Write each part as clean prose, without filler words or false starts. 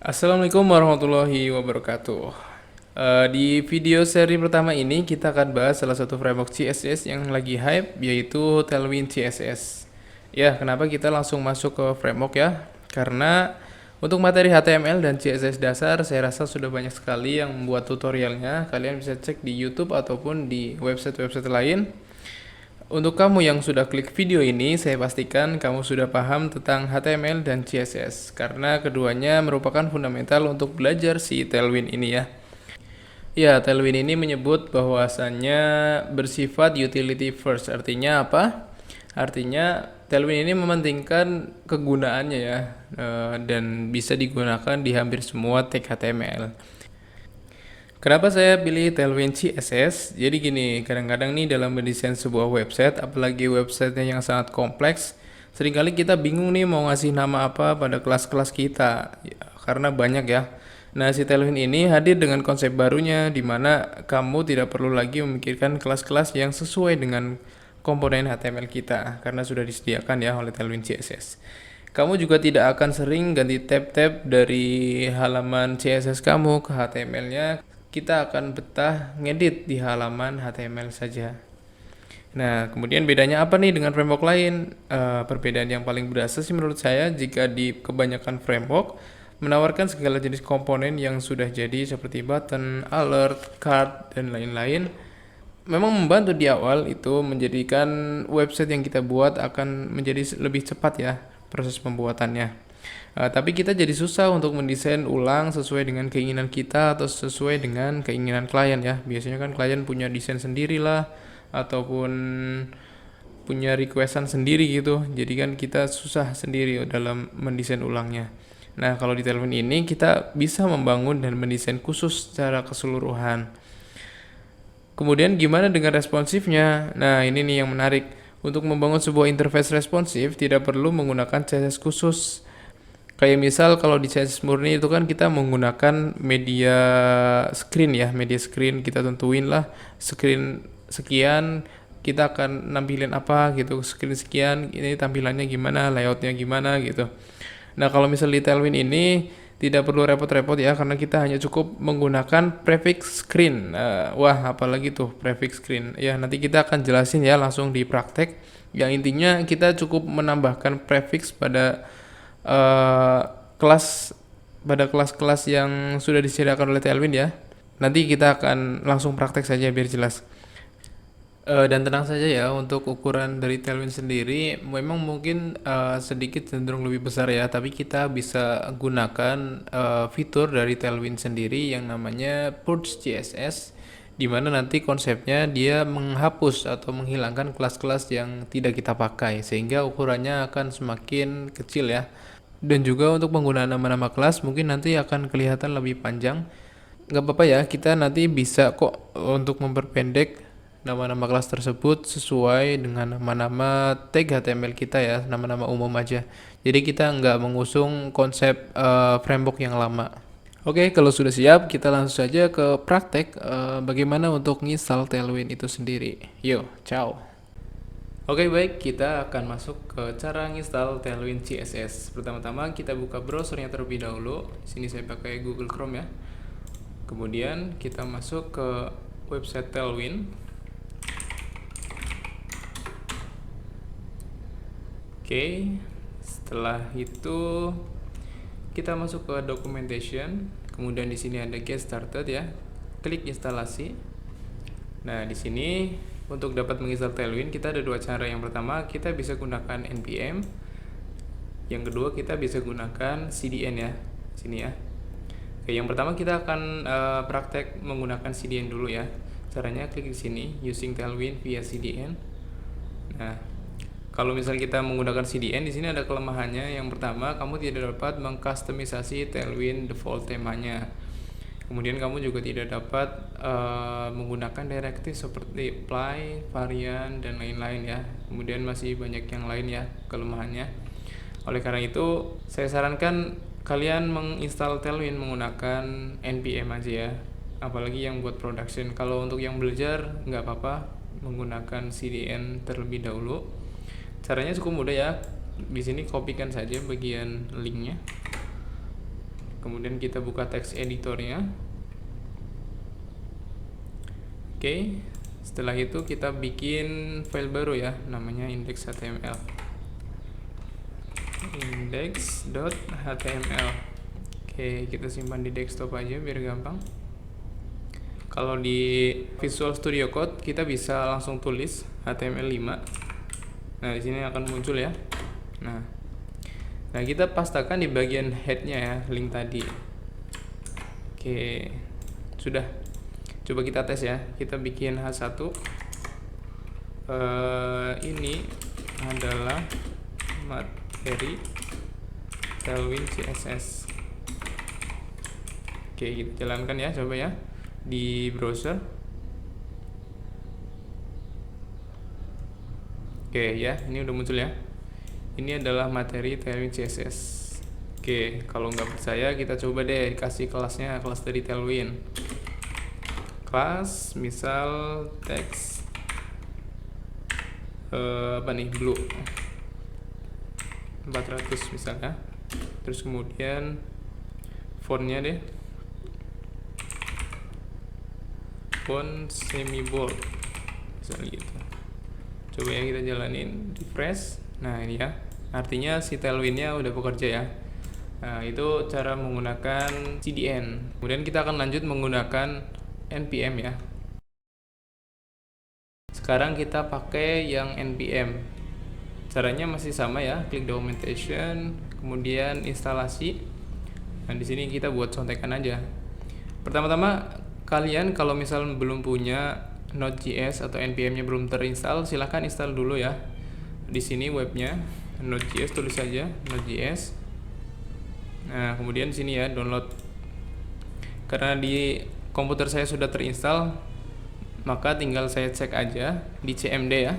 Assalamualaikum warahmatullahi wabarakatuh. Di video seri pertama ini kita akan bahas salah satu framework CSS yang lagi hype, yaitu Tailwind CSS. Ya, kenapa kita langsung masuk ke framework ya? Karena untuk materi HTML dan CSS dasar saya rasa sudah banyak sekali yang membuat tutorialnya. Kalian bisa cek di YouTube ataupun di website-website lain. Untuk kamu yang sudah klik video ini, saya pastikan kamu sudah paham tentang HTML dan CSS, karena keduanya merupakan fundamental untuk belajar si Tailwind ini ya. Ya, Tailwind ini menyebut bahwasannya bersifat utility first. Artinya apa? Artinya Tailwind ini mementingkan kegunaannya ya, dan bisa digunakan di hampir semua tag HTML. Kenapa saya pilih Tailwind CSS? Jadi gini, kadang-kadang nih dalam mendesain sebuah website, apalagi websitenya yang sangat kompleks, seringkali kita bingung nih mau ngasih nama apa pada kelas-kelas kita, ya, karena banyak ya. Nah, si Tailwind ini hadir dengan konsep barunya, di mana kamu tidak perlu lagi memikirkan kelas-kelas yang sesuai dengan komponen HTML kita, karena sudah disediakan ya oleh Tailwind CSS. Kamu juga tidak akan sering ganti tab-tab dari halaman CSS kamu ke HTML-nya. Kita akan betah ngedit di halaman HTML saja. Nah, kemudian bedanya apa nih dengan framework lain? Perbedaan yang paling berasa sih menurut saya, jika di kebanyakan framework menawarkan segala jenis komponen yang sudah jadi seperti button, alert, card, dan lain-lain. Memang membantu di awal, itu menjadikan website yang kita buat akan menjadi lebih cepat ya proses pembuatannya. Tapi kita jadi susah untuk mendesain ulang sesuai dengan keinginan kita atau sesuai dengan keinginan klien ya. Biasanya kan klien punya desain sendiri lah, ataupun punya requestan sendiri gitu. Jadi kan kita susah sendiri dalam mendesain ulangnya. Nah, kalau di Tailwind ini kita bisa membangun dan mendesain khusus secara keseluruhan. Kemudian gimana dengan responsifnya? Nah, ini nih yang menarik. Untuk membangun sebuah interface responsif tidak perlu menggunakan CSS khusus. Kayak misal kalau di CSS murni itu kan kita menggunakan media screen ya, media screen kita tentuin lah screen sekian, kita akan nampilin apa gitu, screen sekian, ini tampilannya gimana, layoutnya gimana gitu. Nah, kalau misal di Tailwind ini tidak perlu repot-repot ya, karena kita hanya cukup menggunakan prefix screen. Wah, apalagi tuh prefix screen ya, nanti kita akan jelasin ya langsung di praktek. Yang intinya kita cukup menambahkan prefix pada uh, kelas pada kelas-kelas yang sudah disediakan oleh Tailwind ya. Nanti kita akan langsung praktek saja biar jelas. Dan tenang saja ya, untuk ukuran dari Tailwind sendiri memang mungkin sedikit cenderung lebih besar ya, tapi kita bisa gunakan fitur dari Tailwind sendiri yang namanya Purge CSS, di mana nanti konsepnya dia menghapus atau menghilangkan kelas-kelas yang tidak kita pakai, sehingga ukurannya akan semakin kecil ya. Dan juga untuk penggunaan nama-nama kelas mungkin nanti akan kelihatan lebih panjang. Nggak apa-apa ya, kita nanti bisa kok untuk memperpendek nama-nama kelas tersebut sesuai dengan nama-nama tag HTML kita ya, nama-nama umum aja. Jadi kita nggak mengusung konsep framework yang lama. Oke, kalau sudah siap, kita langsung saja ke praktek bagaimana untuk nginstal Tailwind itu sendiri. Yo, ciao. Oke, baik, kita akan masuk ke cara nginstal Tailwind CSS. Pertama-tama kita buka browsernya terlebih dahulu. Sini saya pakai Google Chrome ya. Kemudian kita masuk ke website Tailwind. Oke, setelah itu kita masuk ke documentation. Kemudian di sini ada get started ya. Klik instalasi. Nah, di sini untuk dapat menginstal Tailwind kita ada dua cara. Yang pertama, kita bisa gunakan npm. Yang kedua, kita bisa gunakan cdn ya. Sini ya. Oke, yang pertama kita akan praktek menggunakan cdn dulu ya. Caranya klik di sini, using Tailwind via cdn. Nah, kalau misalnya kita menggunakan CDN, di sini ada kelemahannya. Yang pertama, kamu tidak dapat mengkustomisasi Tailwind default temanya. Kemudian kamu juga tidak dapat menggunakan directive seperti apply, varian, dan lain-lain ya. Kemudian masih banyak yang lain ya kelemahannya. Oleh karena itu, saya sarankan kalian menginstal Tailwind menggunakan npm aja ya. Apalagi yang buat production. Kalau untuk yang belajar nggak apa-apa menggunakan CDN terlebih dahulu. Caranya cukup mudah ya. Di sini kopikan saja bagian linknya. Kemudian kita buka text editornya. Oke, setelah itu kita bikin file baru ya, namanya index.html. Index.html. Oke, kita simpan di desktop aja biar gampang. Kalau di Visual Studio Code kita bisa langsung tulis HTML5. Nah, di sini akan muncul ya. Nah, kita pastakan di bagian headnya ya, link tadi. Oke, sudah. Coba kita tes ya. Kita bikin H1. Ini adalah materi Tailwind CSS. Oke, kita jalankan ya, coba ya di browser. Oke ya, ini udah muncul ya. Ini adalah materi Tailwind CSS. Oke, kalau nggak percaya kita coba deh kasih kelasnya, kelas dari Tailwind. Kelas misal teks apa nih, blue 400 misalnya. Terus kemudian fontnya deh font semi bold misalnya gitu. Coba ya kita jalanin, refresh. Nah ini ya, artinya si Tailwindnya udah bekerja ya. Nah itu cara menggunakan CDN. Kemudian kita akan lanjut menggunakan npm ya. Sekarang kita pakai yang npm. Caranya masih sama ya, klik documentation, kemudian instalasi. Nah di sini kita buat contekan aja. Pertama-tama kalian kalau misal belum punya Node.js atau npm-nya belum terinstall, silahkan install dulu ya. Di sini webnya Node.js, tulis saja Node.js. Nah kemudian di sini ya download. Karena di komputer saya sudah terinstall, maka tinggal saya cek aja di cmd ya.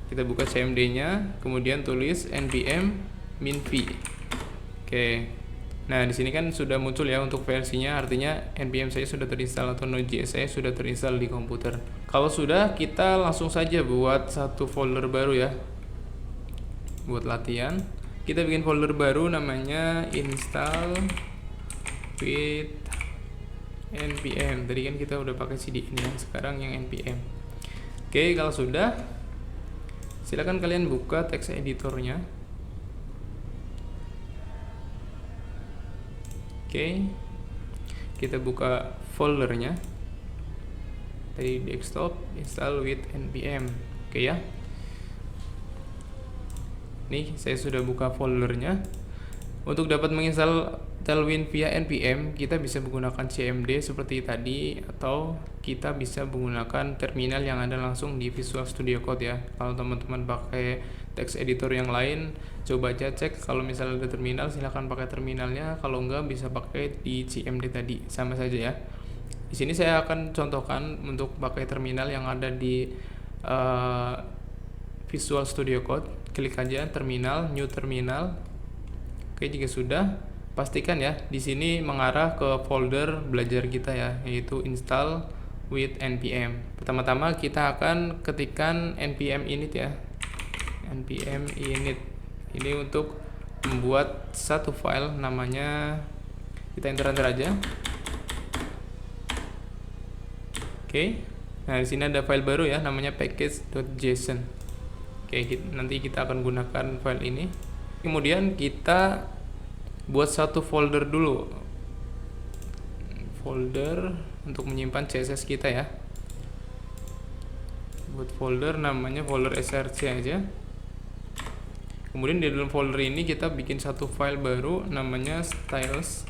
Kita buka cmd-nya, kemudian tulis npm -v. Oke. Nah, di sini kan sudah muncul ya untuk versinya, artinya npm saya sudah terinstall atau Node.js saya sudah terinstall di komputer. Kalau sudah, kita langsung saja buat satu folder baru ya. Buat latihan, kita bikin folder baru namanya install with npm. Tadi kan kita udah pakai cd ini, sekarang yang npm. Oke, kalau sudah, silakan kalian buka text editornya. Oke, kita buka foldernya dari desktop, install with npm. Oke ya, nih saya sudah buka foldernya. Untuk dapat menginstal Tailwind via npm, kita bisa menggunakan cmd seperti tadi, atau kita bisa menggunakan terminal yang ada langsung di Visual Studio Code ya. Kalau teman-teman pakai text editor yang lain, coba aja cek kalau misalnya ada terminal, silahkan pakai terminalnya. Kalau enggak, bisa pakai di cmd tadi, sama saja ya. Di sini saya akan contohkan untuk pakai terminal yang ada di Visual Studio Code. Klik aja terminal, new terminal. Oke, jika sudah, pastikan ya di sini mengarah ke folder belajar kita ya, yaitu install with npm. Pertama-tama kita akan ketikkan npm init ya. npm init ini untuk membuat satu file, namanya kita enter aja. Oke. Nah, di sini ada file baru ya, namanya package.json. Oke, nanti kita akan gunakan file ini. Kemudian kita buat satu folder dulu, folder untuk menyimpan CSS kita ya. Buat folder namanya folder src aja. Kemudian di dalam folder ini kita bikin satu file baru namanya styles.css.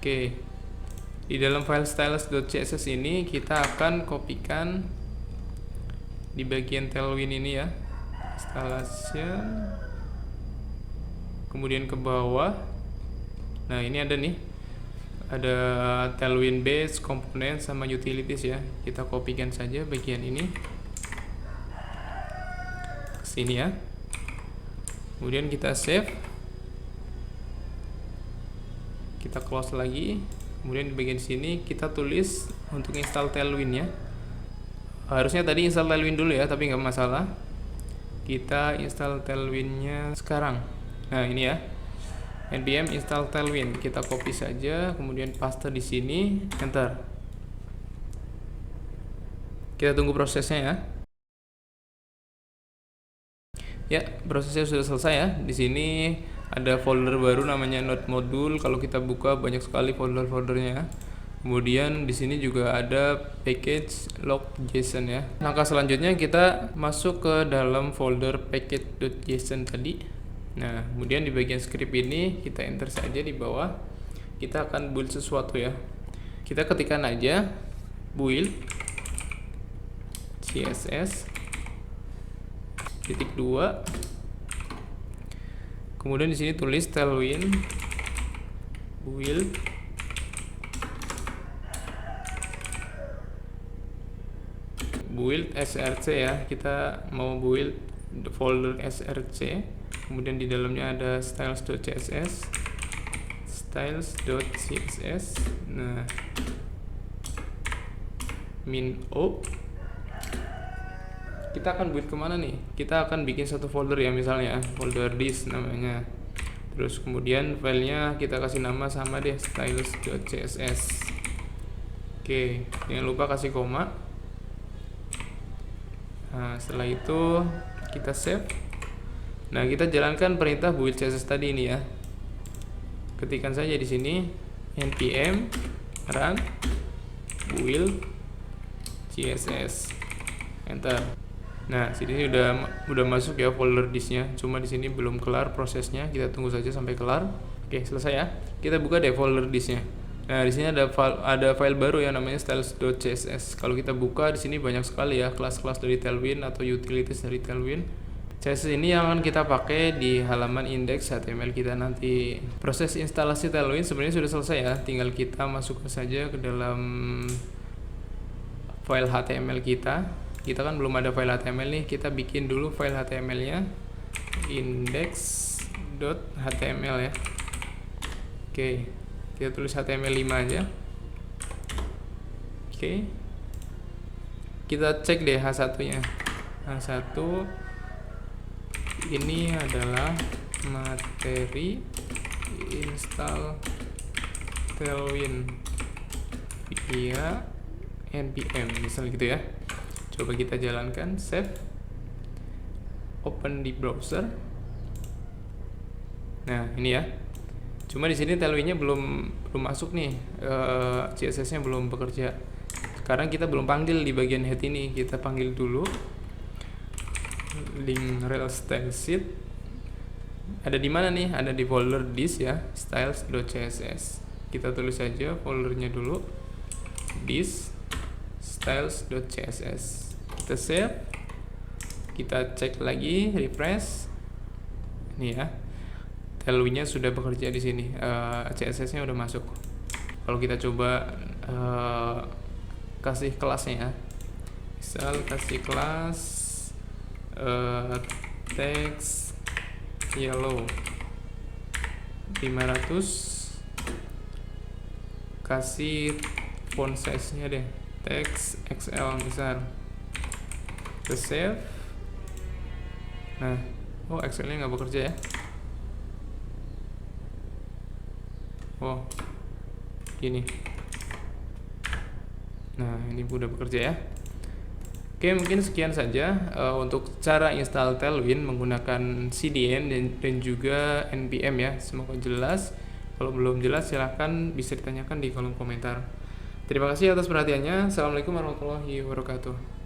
Oke, di dalam file styles.css ini kita akan kopikan di bagian Tailwind ini ya, installation, kemudian ke bawah. Nah ini ada nih, ada Tailwind base, komponen, sama utilities ya. Kita kopikan saja bagian ini ke sini ya. Kemudian kita save, kita close lagi. Kemudian di bagian sini kita tulis untuk install Tailwind ya. Harusnya tadi install Tailwind dulu ya, tapi nggak masalah. Kita install Tailwindnya sekarang. Nah, ini ya. npm install Tailwind. Kita copy saja, kemudian paste di sini, enter. Kita tunggu prosesnya ya. Ya, prosesnya sudah selesai ya. Di sini ada folder baru namanya node module. Kalau kita buka banyak sekali folder-foldernya. Kemudian di sini juga ada package log.json ya. Langkah selanjutnya kita masuk ke dalam folder package.json tadi. Nah, kemudian di bagian script ini kita enter saja di bawah. Kita akan build sesuatu ya. Kita ketikkan aja build css titik 2. Kemudian di sini tulis Tailwind build src ya. Kita mau build folder src. Kemudian di dalamnya ada styles.css. Nah, min o. Kita akan build kemana nih? Kita akan bikin satu folder ya, misalnya folder this namanya. Terus kemudian filenya kita kasih nama sama deh, styles.css. Oke, jangan lupa kasih koma. Nah, setelah itu kita save. Nah, kita jalankan perintah build css tadi ini ya. Ketikkan saja di sini npm run build css, enter. Nah, sini udah masuk ya folder disknya. Cuma di sini belum kelar prosesnya. Kita tunggu saja sampai kelar. Oke, selesai ya. Kita buka deh folder disknya. Nah, di sini ada file baru ya namanya styles.css. Kalau kita buka di sini banyak sekali ya kelas-kelas dari Tailwind atau utilities dari Tailwind. CSS ini yang akan kita pakai di halaman index HTML kita nanti. Proses instalasi Tailwind sebenarnya sudah selesai ya. Tinggal kita masukkan saja ke dalam file HTML kita. Kita kan belum ada file HTML nih, kita bikin dulu file HTML-nya index.html ya. Oke, kita tulis HTML5 aja. Oke, kita cek deh H1-nya. H1 ini adalah materi install Tailwind via npm, misal gitu ya. Coba kita jalankan, save, open di browser. Nah, ini ya. Cuma di sini Tailwind-nya belum masuk nih, CSS-nya belum bekerja. Sekarang kita belum panggil di bagian head ini. Kita panggil dulu link rel style sheet. Ada di mana nih? Ada di folder this ya, styles.css. Kita tulis saja foldernya dulu, this styles.css. Kita save, kita cek lagi, refresh. Ini ya, Tailwind-nya sudah bekerja di sini, CSS-nya udah masuk. Kalau kita coba kasih kelasnya ya, misal kasih kelas text yellow 500, kasih font size-nya deh text XL misal. Kita save. Nah, Excel-nya nggak bekerja ya. Gini. Nah, ini udah bekerja ya. Oke, mungkin sekian saja untuk cara install Tailwind menggunakan CDN dan juga npm ya. Semoga jelas. Kalau belum jelas silahkan bisa ditanyakan di kolom komentar. Terima kasih atas perhatiannya. Assalamualaikum warahmatullahi wabarakatuh.